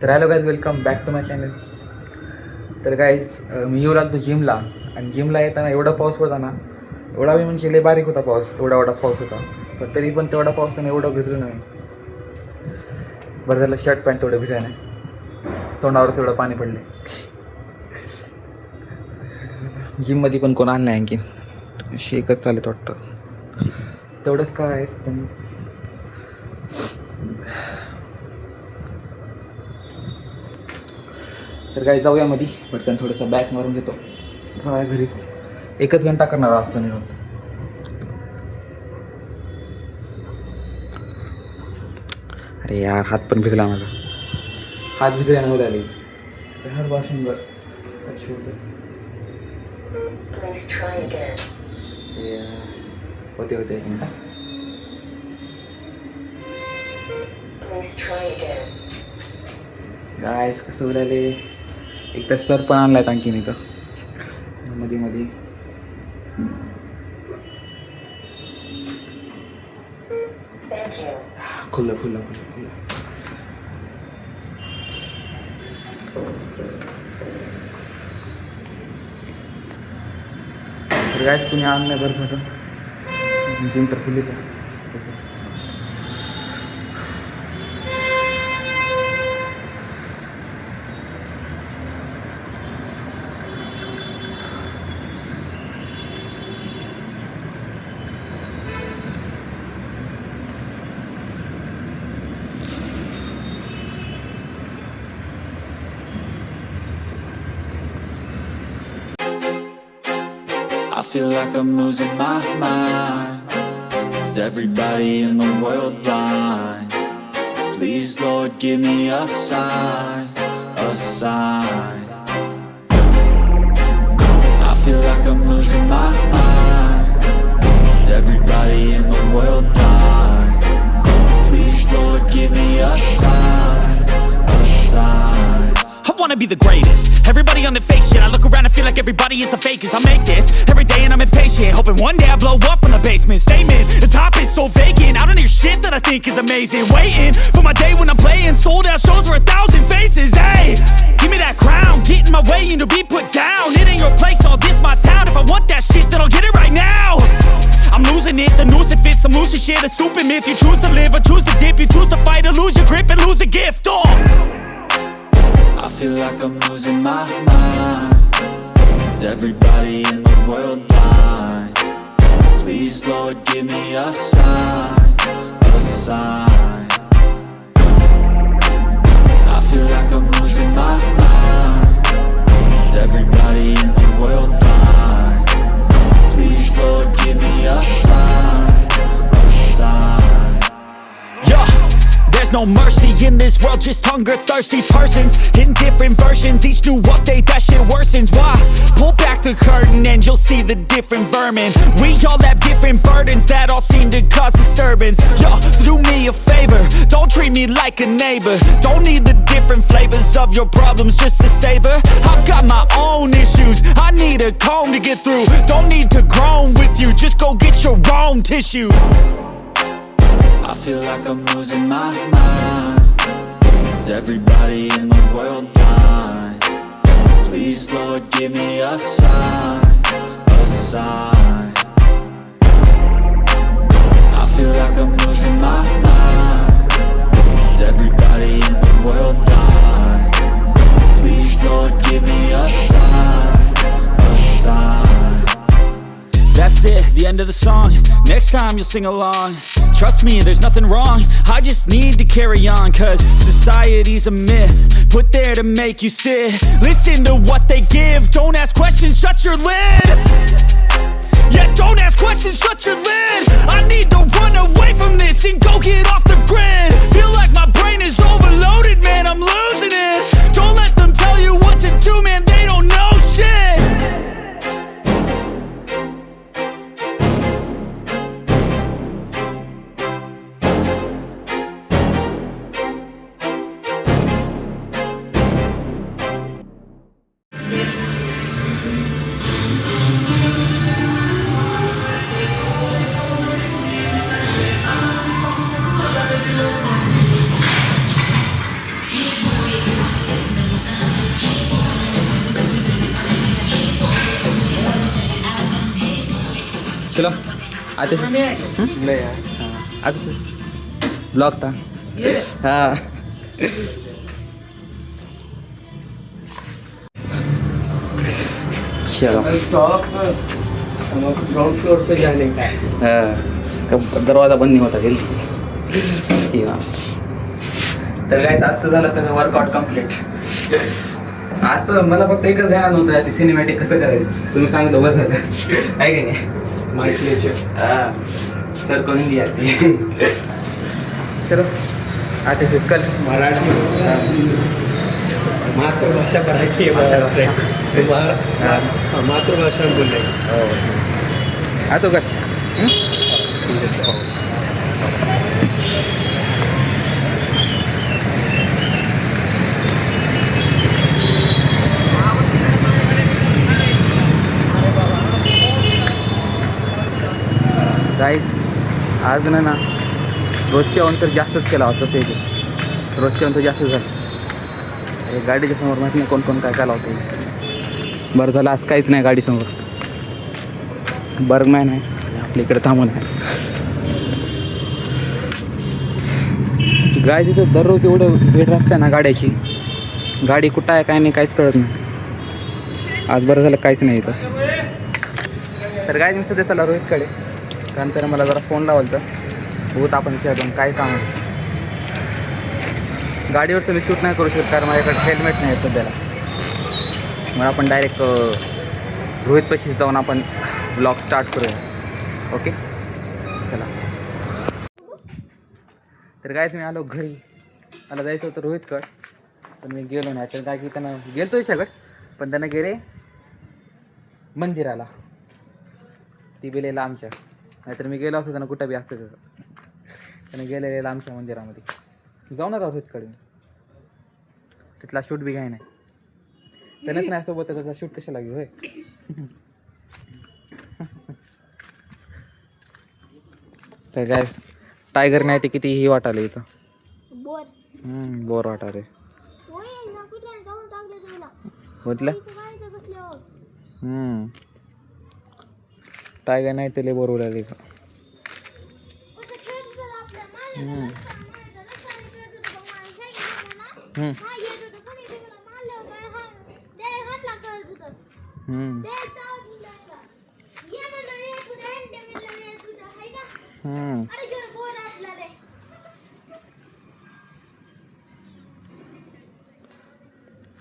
तर hello guys, welcome back to my channel. तर guys मी येऊ लागतो जिमला, आणि जिमला येताना एवढा पाऊस पडता ना, एवढा मी म्हणजे लय बारीक होता पाऊस, एवढाच पाऊस होता. पण तरी पण तेवढा पावसाने एवढं भिजलो नाही. बरं झालं शर्ट पॅन्ट तेवढं भिजाय नाही, तोंडावरच एवढं पाणी पडले. जिममध्ये पण कोण आलं नाही आणखी, शेकच चालत वाटतं. तेवढंच काय पण तर काय जाऊया मध्ये पटकन थोडंसं बॅक मारून घेतो, जाऊया घरीच. 1 घंटा करणार असतो निघून. अरे यार, हात पण भिजला माझा, हात भिजला नाही उडाले. तर वॉशिंग अच्छी होते होते होते. 1 मिनटा. गायस कसं उडाले. एक तर सर पण आणलाय आणखीन इथं मध्ये मध्ये. खुल्लं खुल्लं खुल्लं खुल्लं. तर गायस कुणी आणलं नाही बरं झालं, जिम तर खुलीच आहे. I feel like I'm losing my mind. Is everybody in the world blind? Please Lord, give me a sign, a sign. I feel like I'm losing my mind. Is everybody in the world blind? Please Lord, give me a sign, a sign. I wanna be the greatest. Everybody on the fake shit. I look around and feel like everybody is the fakest. I make this every day and I'm impatient, hoping one day I blow up from the basement. Statement, the top is so vacant. I don't hear shit that I think is amazing. Waiting for my day when I'm playing sold out shows for 1,000 faces. Hey, give me that crown, get in my way and to be put down. It ain't your place, all this my town. If I want that shit, then I'll get it right now. I'm losing it, the noose it fits. I'm losing shit, a stupid myth. You choose to live or choose to dip. You choose to fight or lose your grip and lose a gift. Oh, I feel like I'm losing my mind. Is everybody in the world blind? Please Lord, give me a sign, a sign. I feel like I'm losing my mind. Is everybody in the world blind? Please Lord, give me a sign, a sign. yeah. There's no mercy in this world, just hunger-thirsty persons in different versions. Each new update, that shit worsens. Why? Pull back the curtain and you'll see the different vermin. We all have different burdens that all seem to cause disturbance. Yo, so do me a favor, don't treat me like a neighbor. Don't need the different flavors of your problems just to savor. I've got my own issues, I need a comb to get through. Don't need to groan with you, just go get your own tissue. I feel like I'm losing my mind. Is everybody in the world blind? Please Lord, give me a sign, a sign. I feel like I'm losing my mind. Is everybody in the world blind? Please Lord, give me a sign, a sign. That's it, the end of the song. Next time you'll sing along. Trust me, there's nothing wrong. I just need to carry on, cause society's a myth put there to make you sit. Listen to what they give. Don't ask questions, shut your lid. Yeah, don't ask questions, shut your lid. I need to run away from this and go get off the grid. Feel like my brain is overloaded, man, I'm losing it. Don't let them tell you what to do, man, they don't know shit. चलो आते नहीं यार आते से blog था हाँ चलो ground floor पे जाने का है। इसका दरवाजा बंद नहीं होता हिल ठीक आहे तर काय आजचं झालं सगळं वर्कआउट कम्प्लीट आज मला फक्त एकच ध्यानात नव्हतं ते सिनेमॅटिक कसं करायचं तुम्ही सांगितलं बस झालं आहे की नाही माहिती हाँ सर को हिंदी आती है चलो आते फिर कल मराठी मातृभाषा मराठी है मातृभाषा बोलने आतो का गाईस आज ना रोजच्याहून तर जास्तच केला आज कसं येते रोजच्याहून तर जास्त झालं गाडीच्या समोर माहिती नाही कोण कोण काय काय लावते बरं झालं आज काहीच नाही गाडीसमोर बर्गमॅन आहे आपल्या इकडे थांबून आहे गाय तिथं दररोज एवढं भेट राहते ना गाड्याची गाडी कुठं आहे काय नाही काहीच कळत नाही आज बरं झालं काहीच नाही इथं तर गाय मी सध्या चला रोहितकडे कारण त्यानं मला जरा फोन लावलं तर होत आपण विचारून काय काम आहे गाडीवर तर मी शूट नाही करू शकत कारण माझ्याकडे हेल्मेट नाही आहे सध्याला मग आपण डायरेक्ट रोहितपाशीच जाऊन आपण ब्लॉग स्टार्ट करूया ओके चला तर गायच मी आलो घरी मला जायचं होतं रोहितकडं पण मी गेलो नाही तर काय की त्यानं गेलो त्याच्याकडं पण त्यानं गेले मंदिराला ती बिलेला आमच्या नाहीतर मी गेलो असतो त्यांना कुठं बी असतं त्यानं गेलेलं आमच्या मंदिरामध्ये जाऊन आला रोहितकडे तिथला शूट बी घ्याय नाही त्यानंच नाही सोबत त्याचा शूट कशाला घेऊ होय तर काय टायगर नाही ते किती ही वाटाले इथं बोर वाटाले म्हटलं टायगर नाही ते लय बोर उडाले इथं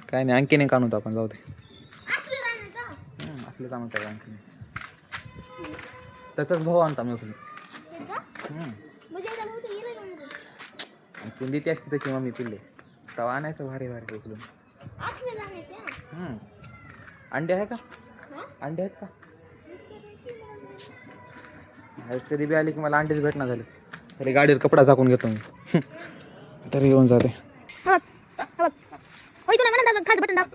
काय नाही आणखी नाही काढू आपण जाऊ दे असलं जाणून काय आणखी त्याचाच भाऊ आणता मी उचलून आणखी देते असते त्याची मम्मी पिल्ले तवा आणायचं भारी भारी उचलून अंडे आहे का अंडे आहेत का आज कधी बी आली की मला अंडेच भेटणं झाले तरी गाडीवर कपडा झाकून घेतो मी तरी येऊन जाते खालचं बटन दाब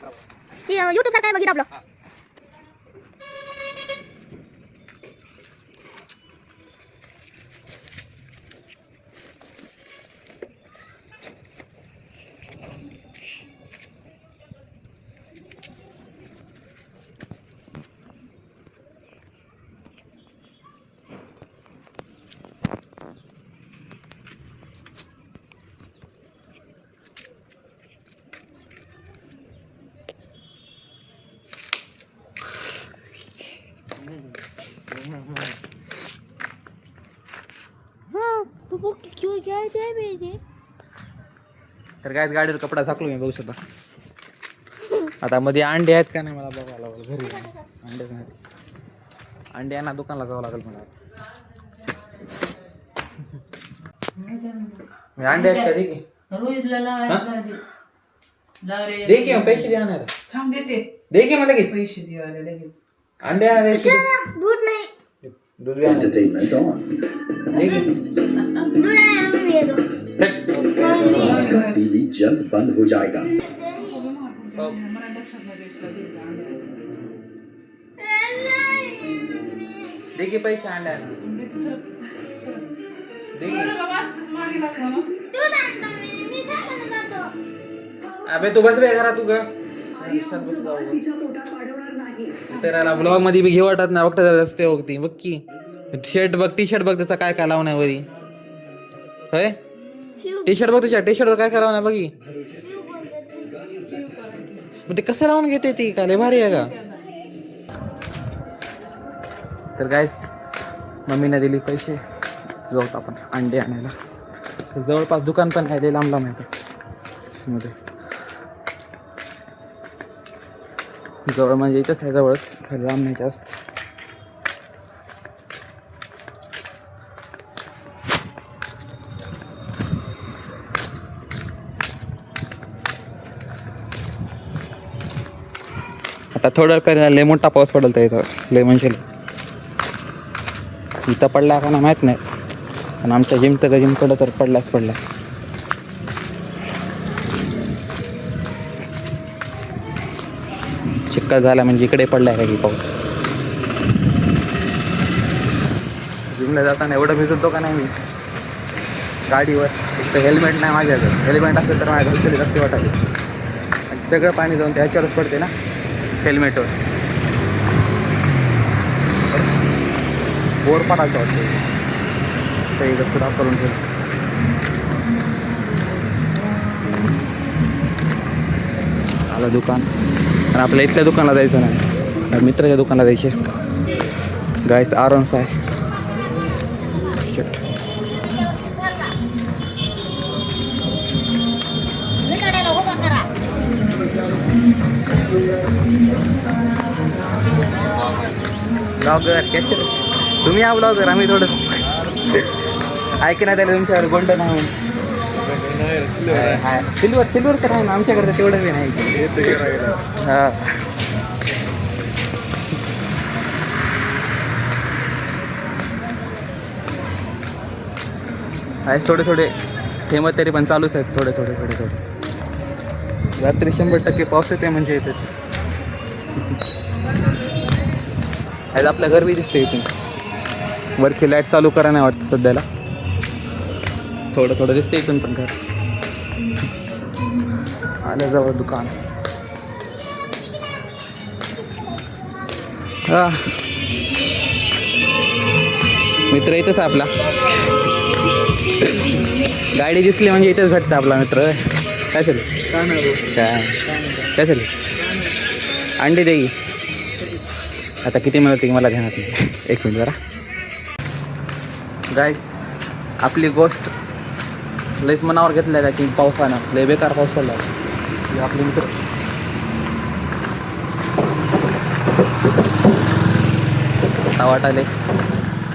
यूट्यूब सारखं आहे बघितलं आपलं तर काय गाडीवर कपडा झाकलो मी बघू शकता आता मध्ये अंडे आहेत का नाही मला बघायला लागलं घरी अंडेच नाही अंडे ना दुकानला जावं लागेल मला मी अंडे आहेत का दे की पैसे द्या ना थांब देते दे की मला लगेच पैसे द्यायला लगेच अंडे दूध नाही दूध भी Entertainment on. दे की दूध आहे मी येतो टीवी जल्द बंद हो जाएगा. मला लक्षात नाही दे की पैसे अंडे दे की मागे लागला मग दूध आणतो मी सायकलने जातो अबे तू बस बे घरात तू ग बस जाऊ तर ब्लॉग मध्ये बी घेऊ वाटत नाही फक्त रस्ते बघती बघ की शर्ट बघ, टी शर्ट बघ त्याचा काय काय लावून आहे वरी. होय टी शर्ट बघ, त्याच्या टी शर्टवर काय काय लावून आहे बघी. मग ते कसं लावून घेते ती, काय लय भारी आहे का. तर गाईस मम्मीने दिली पैसे, जाऊ आपण अंडे आणायला. जवळपास दुकान पण आहे, लांब लांब आहे मध्ये. जवळ म्हणजे इथंच आहे, जवळच, खाली लांब नाही जास्त. आता थोडं पहिला लय मोठा पाऊस पडला इथं, लय म्हणजे इथं पडला का ना माहीत नाही, पण आमच्या जिमकडं तर पडलाच पडला. चिक्कल झाला म्हणजे इकडे पडलाय का की पाऊस. जिमला जाताना एवढं भिजतो का नाही मी गाडीवर. एक तर हेल्मेट नाही माझ्याकडे, हेल्मेट असेल तर माझ्या घरचे रस्ते वाटायचे. आणि सगळं पाणी जाऊन त्याच्यावरच पडते ना हेल्मेटवर. बोर पडायचं वाटतं सही सुद्धा करून ठेव. आलं दुकान, आणि आपल्या इथल्या दुकानाला जायचं नाही, मित्राच्या दुकानाला जायचे. गाईस R15 शट. ब्लॉगर कॅप्चर तुम्ही या ब्लॉगर, आम्ही थोडं ऐकण्यात आलं तुमच्यावर गोल्डन आहे. सिल्वर तर आहे ना आमच्याकडे, तेवढं बी नाही. हां आहे, थोडे थेंब तरी पण चालूच आहेत, थोडे. रात्री 100% पाऊस येते म्हणजे येतेच. आज आपल्या घर बी दिसते इथून. वरची लाईट चालू करा नाही वाटतं सध्याला, थोडं दिसते इथून पण घर. आलं जवळ दुकान. हा मित्र इथंच आपला, गाडी दिसली म्हणजे इथेच भेटतं आपला मित्र. काय चालेल काय चालेल अंडे दे. आता किती मिळत की मला ध्यानात नाही, एक मिनिट जरा. गाईस आपली गोष्ट लईच मनावर घेतलं का की पावसानं लय बेकार पाऊस पडला. आपले मित्र आता वाटायले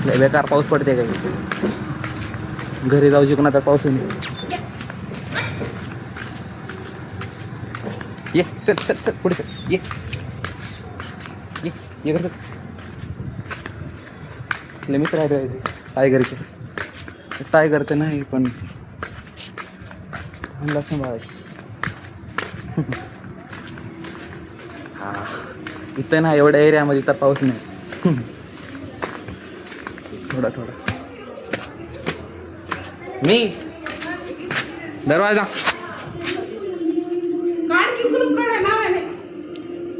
लय बेकार पाऊस पडते का, घरी जाऊ शकून आता पाऊस नाही. ये चल पुढे चल, ये करत मित्र आहे टायगरचे. टायगर तर नाही पण हा इथं ना एवढ्या एरियामध्ये तर पाऊस नाही. थोडा मी दरवाजा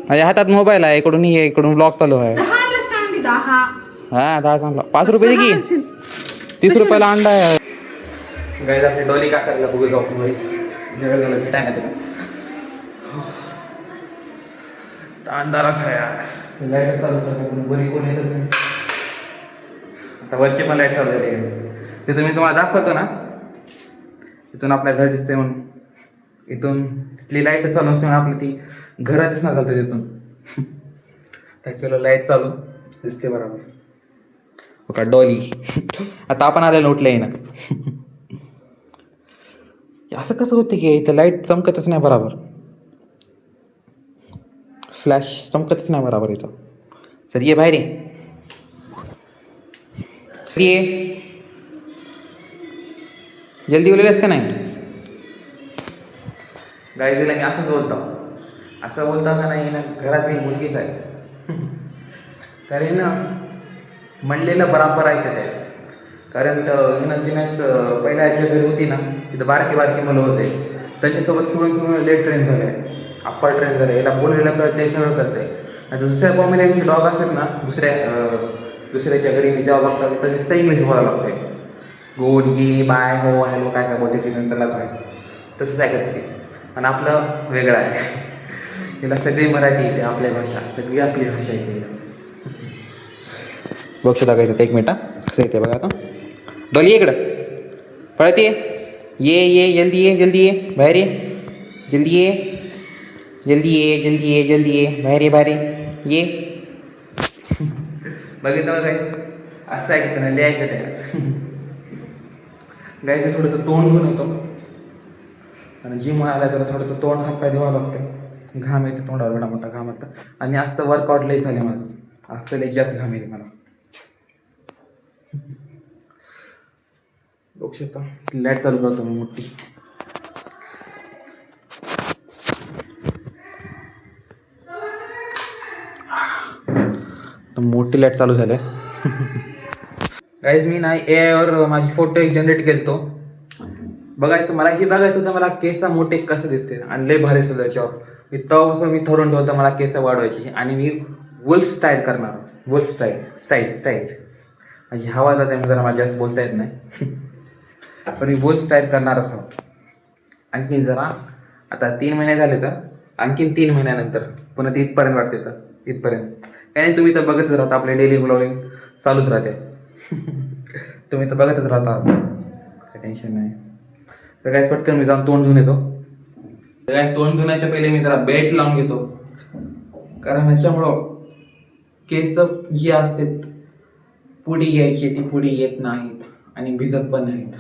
माझ्या हातात मोबाईल आहे, इकडून हे इकडून ब्लॉग चालू आहे. हा 10 सांगला 5 रुपये की 30 रुपयाला अंडा आहे. गाईज आपली डॉली काकाला बघू जाऊ घरी, वेळ झाला भेटाय ना तिला. अंधाराच आहे यार, लाईट चालू पण बरी कोण येतच नाही. आता वरची पण लाईट चालू आहे, तिथून मी तुम्हाला दाखवतो ना, तिथून आपल्या घर दिसते म्हणून. इथून तिथली लाईट चालू असते म्हणून आपली ती घरात दिसणार चालतं तिथून. त्या किलो लाईट चालू दिसते बरोबर. हो का डॉली. आता आपण आलेलं उठलंय ना. असं कसं होतं की इथं लाईट चमकतच नाही बरोबर, फ्लॅश चमकतच नाही बरोबर इथं. सर ये बाहेर ये, जल्दी बोललेस का नाही. गाईला मी असंच बोलता का नाही ना, घरातली मुलगीच आहे. कारण ना म्हणलेलं बराबर ऐकत आहे. कारण हिनं तिनंच पहिल्या ज्या घरी होती ना तिथं बारकी मुलं होते, त्यांच्यासोबत खेळून लेट ट्रेन झाले, अप्पर ट्रेन झाले. याला बोललेलं कळते, सगळं करते. आणि दुसऱ्या फॅमिलीचे डॉग असेल ना, दुसऱ्या दुसऱ्याच्या घरी मी जेव्हा बघतो तर नुसतं इंग्लिश बोलायला लागतंय. गुड ये बाय हो हॅलो काय काय बोलते ती नंतरलाच आहे तसंच ऐकत ते. आणि आपलं वेगळं आहे. तिला सगळी मराठी येते, आपल्या भाषा सगळी आपली भाषा येते. बघ सुद्धा काय एक मिनिट कसं येते बघा आता. डोली इकडं पळत ये जल्दी ये जल्दी ये बाहेर ये जल्दी ये जल्दी ये जल्दी ये जल्दी ये बाहेर ये बघितलं काय असं ऐकतं ना लय ऐकत आहे. गायचं थोडंसं तोंड घेऊन येतो आणि जिम आला जरा थोडंसं तोंड हात पाय धुवावं लागतं. घाम येते तोंडावर एवढा मोठा घाम येतं. आणि आज तर वर्कआउट लई झाले माझं. आज तर लई जास्त घाम येते मला. बघू शकता लाईट चालू करतो मी मोठी. मोठी लाईट चालू झाली. गाईज मी नाही एआयवर माझी फोटो एक जनरेट केलतो. बघायचं मला हे बघायचं होतं मला केस मोठे कसं दिसते आणि लय भारी असतं त्याच्यावर. मी तेव्हापासून मी ठरवून ठेवलं मला केस वाढवायची आणि मी वुल्फ स्टाईल करणार. वुल्फ स्टाईल हवा जाते जरा मला जास्त बोलता येत नाही पण मी वुल्फ स्टाईल करणारच आहोत. आणखी जरा आता 3 महिने झाले तर आणखीन 3 महिन्यानंतर पुन्हा ते इथपर्यंत वाटते तर इथपर्यंत काय नाही. तुम्ही तर बघतच राहता आपले डेली ब्लॉगिंग चालूच राहते. तुम्ही तर बघतच राहता काय टेन्शन नाही. तर काय पटकन मी जाऊन तोंड घेऊन येतो. तर काय तोंड धुण्याच्या पहिले मी जरा बेल्ट लावून घेतो कारण ह्याच्यामुळं केस जी असते पुढी यायची ती पुढी येत नाहीत आणि भिजत पण नाहीत.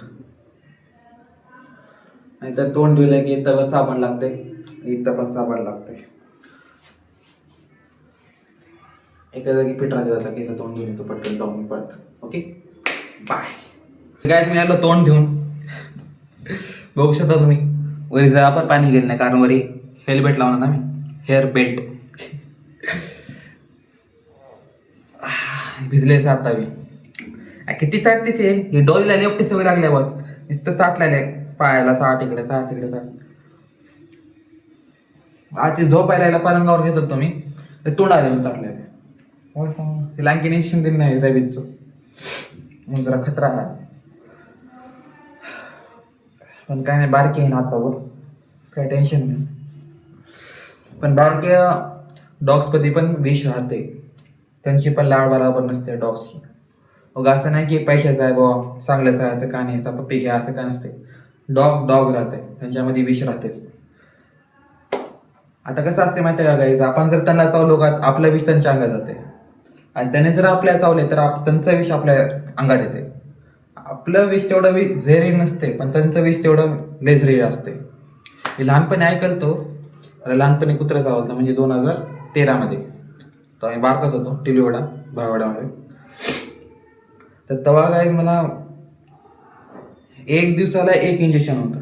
आणि तर तोंड धुलं की इथं साबण लागते इथं पण साबण लागते. एका जागी फिट राहते जाता केस तोंड धुवून येतो पटकन जाऊन परत. Okay bye. काय मी आलो तोंड धुवून. बघू शकता तुम्ही वरी जरा पण पाणी गेलं नाही कारण वरी हेल्मेट लावणार ना मी हेअर बेल्ट. भिजले सातावी किती चाटतीस आहे ही डोलीला लेपटी सवय लागल्यावर नुसतं चाटलेलं पायाला चाट इकडे चाट तिकडे चाट. आज ती झोपायला पलंगावर घेतो तुम्ही तोंड आले चाटलेले. तिला आणखी इंजेक्शन दिलं नाही रॅबीजचं मग जरा खतरा आहे पण काय नाही. बारकी आहे ना आता वर काय टेन्शन नाही. पण बारक्या डॉग्सपती पण विष राहते त्यांची पण लाड बरोबर नसते डॉग्सची. मग असं नाही की पैशाचं आहे बुवा चांगलंच आहे असं का नाही याचा पप्पी घ्या असं का नसते. डॉग राहते त्यांच्यामध्ये विष राहतेच. आता कसं असते माहिती आहे का गाईज आपण जर त्यांना चावलो का आपलं विष त्यांच्या अंगात जाते आणि त्याने जर आपल्या चावले तर त्यांचं विष आपल्या अंगात येते. आपलं विष तेवढं झेरी नसते पण त्यांचं विष तेवढं लेझरी असते. मी लहानपणी ऐकलतो लहानपणी कुत्रं चावलं म्हणजे 2013 तर आम्ही बारकाच होतो टिलीवडा भावडामध्ये. तर तेव्हा गाईज मला 1 दिवसाला 1 इंजेक्शन होतं.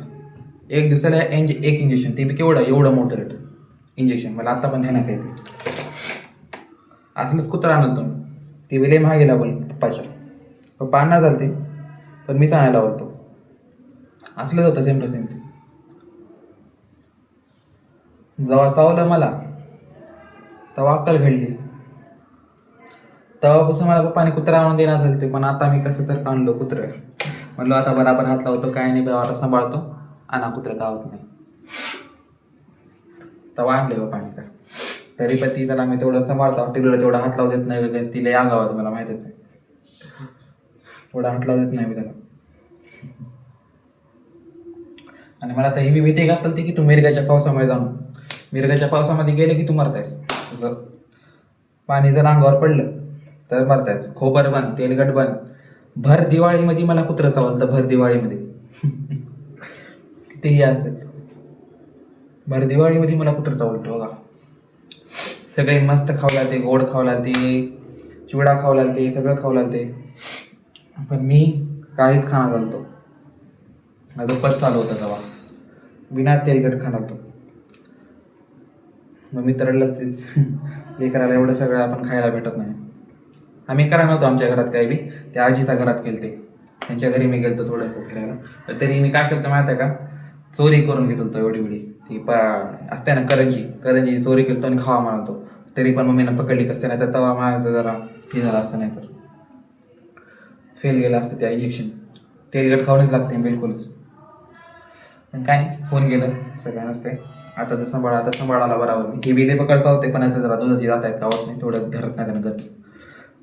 1 दिवसाला 1 इंजेक्शन ते बी केवढं एवढं मोठं रेट इंजेक्शन मला आत्ता पण ध्यानात येते. असलंच कुत्रा आणतो ते विले महागे लागून पप्पा आणणार झालं ते पण मीच आणायला आवडतो. असलंच होतं सेम टू सेम. ते जेव्हा चावलं मला तेव्हा अक्कल घडली. तेव्हापासून मला पप्पाने कुत्रा आणून देणार झालं ते पण आता मी कसं तर आणलो कुत्रं. म्हणलो आता बराबर हात लावतो काय नाही आता सांभाळतो आणा कुत्रं गावात नाही. तेव्हा आणले पप्पाने का तरी पण ती त्याला मी तेवढं सांभाळतो टिलूला तेवढा हात लावू देत नाही. तिला या गावात मला माहितीच आहे तेवढा हात लावू देत नाही मी त्याला. आणि मला आता ही बी भीती घातली की तू मिरगाच्या पावसामुळे जाऊन मिरगाच्या पावसामध्ये गेले की तू मरतायस. जर पाणी जर अंगावर पडलं तर मरतायस. खोबर बन तेलगट बन. भर दिवाळीमध्ये मला कुत्रं चावलं भर दिवाळीमध्ये कितीही असेल भर दिवाळीमध्ये मला कुत्रं चावलं बघा. सगळे मस्त खाऊ लागते गोड खाऊ लागते चिवडा खाऊ लागते सगळं खाऊ लागते पण मी काहीच खाणार चालतो. माझं पच चालू होतं तेव्हा बिना तेलकट खाणार तो. मग मी तर तेच लेकराला एवढं सगळं आपण खायला भेटत नाही. आम्ही करा नव्हतो आमच्या घरात काही बी त्या आजीच्या घरात केलते त्यांच्या घरी मी गेलतो थोडंसं फिरायला. तर तरी मी काय केलं माहिती आहे का चोरी करून घेत होतो एवढी ती असते ना करंजी चोरी केलतो आणि खावा म्हणालतो. तरी पण मम्मीनं पकडली कसते नाही तर तवा माझं जरा हे झालं असतं नाही तर फेल गेलं असतं त्या इंजेक्शन. तेलकट खाऊनच लागते बिलकुलच. पण काय नाही, होऊन गेलं सगळ्यांनाच. काय आता तर सांभाळाला बराबर. हे बी ते पकडता होते पण याचं जरा दुधाची जात आहेत गावात नाही, थोडं धरत नाही त्यानं गच.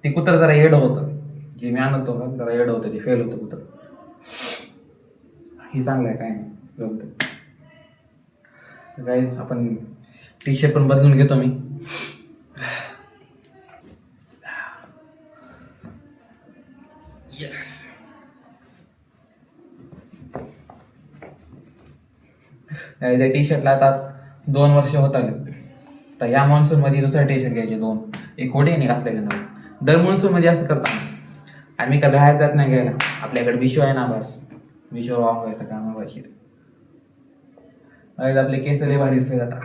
ते कुत्र जरा येडं होतं जे मी आणतो का, जरा येडं होतं, ते फेल होतं कुत्र. ही चांगलं आहे, काय नाही जमतं. गाईज आपण टी शर्ट पण बदलून घेतो मी. येस. त्या टी शर्टला आता 2 वर्ष होत आले. तर या मान्सूनमध्ये दुसरा टी शर्ट घ्यायचे 2. एक होडे नाही असल्या घेणार. दर मान्सूनमध्ये असं करता. आणि मी काय बाहेर जात नाही घ्यायला. आपल्याकडे विश्व आहे ना, बस विश्व वाहून व्हायचं काम व्हायची. आपले केस लय भारी दिसले आता.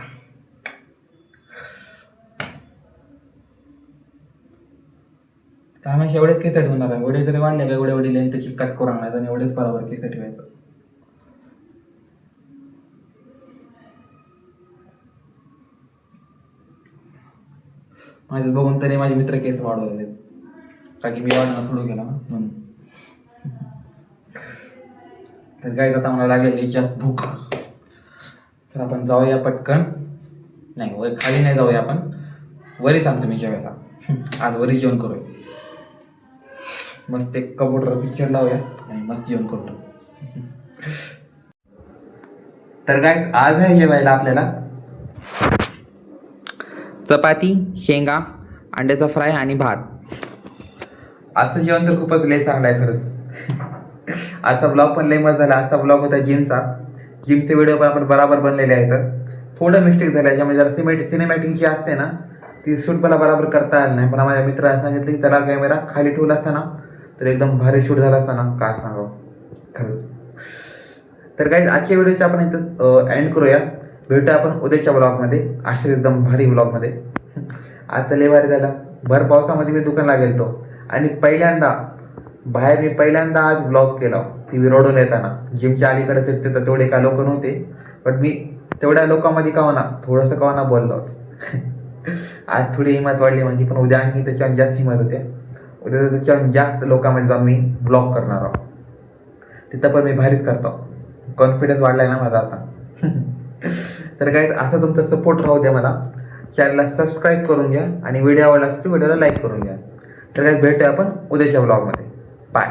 कामाशी एवढेच केस ठेवणार आहे. एवढे जरी वाढले का एवढे लेंथ त्याची कट करून आणायचं आणि एवढेच बरोबर केस ठेवायचं. माझं बघून तरी माझे मित्र केस वाढवलेले, कारण की मी वाढणं सोडू गेला ना म्हणून. तर काय आता मला लागलेली जास्त भूक. तर आपण जाऊया पटकन. नाही खाली नाही जाऊया, आपण वरी सांगतो मी जेवायला. आज वरी जेवण करूया. मस्त एक कबूटर पिक्चर लावूया आणि मस्त जेवण करतो. तर गाईज आज आहे जेवायला आपल्याला चपाती, शेंगा, अंड्याचा फ्राय आणि भात. आजचं जेवण तर खूपच लय चांगलं आहे खरंच. आजचा ब्लॉग पण लय मजा झाला. आजचा ब्लॉग होता जिमचा. जिमचे व्हिडिओ पण आपण बराबर बनलेले आहेत. थोडं मिस्टेक झालं ज्यामुळे जरा सिनेमॅटिक जी असते ना ती शूट मला बराबर करता आलं नाही. पण माझ्या मित्राने सांगितलं की त्याला कॅमेरा खाली ठेवला असता ना तर एकदम भारी शूट झाला असता ना, काय सांगावं खरंच. तर काही आजच्या व्हिडिओचे आपण इथंच एंड करूया. भेटूया आपण उद्याच्या ब्लॉगमध्ये अशाच एकदम भारी ब्लॉगमध्ये. आता लय भारी झाला. भर पावसामध्ये मी दुकानला गेलतो आणि मी पहिल्यांदा आज ब्लॉग केला TV रोडून येताना. जिमच्या अलीकडे फिरते तर तेवढे काय लोक नव्हते, पण मी तेवढ्या लोकांमध्ये का थोडंसं का बोललोच. आज थोडी हिंमत वाढली म्हणजे, पण उद्या आणखी त्याच्यावर जास्त हिंमत होते. उद्या त्याच्यावर जास्त लोकांमध्ये जाऊन मी ब्लॉग करणार आहोत. तिथं पण मी भारीच करतो. कॉन्फिडन्स वाढलाय ना माझा आता. तर काय असं तुमचा सपोर्ट राहू द्या मला. चॅनलला सबस्क्राईब करून घ्या आणि व्हिडिओ आवडला असेल तर व्हिडिओला लाईक करून घ्या. तर काय भेटूया आपण उद्याच्या ब्लॉगमध्ये. बाय.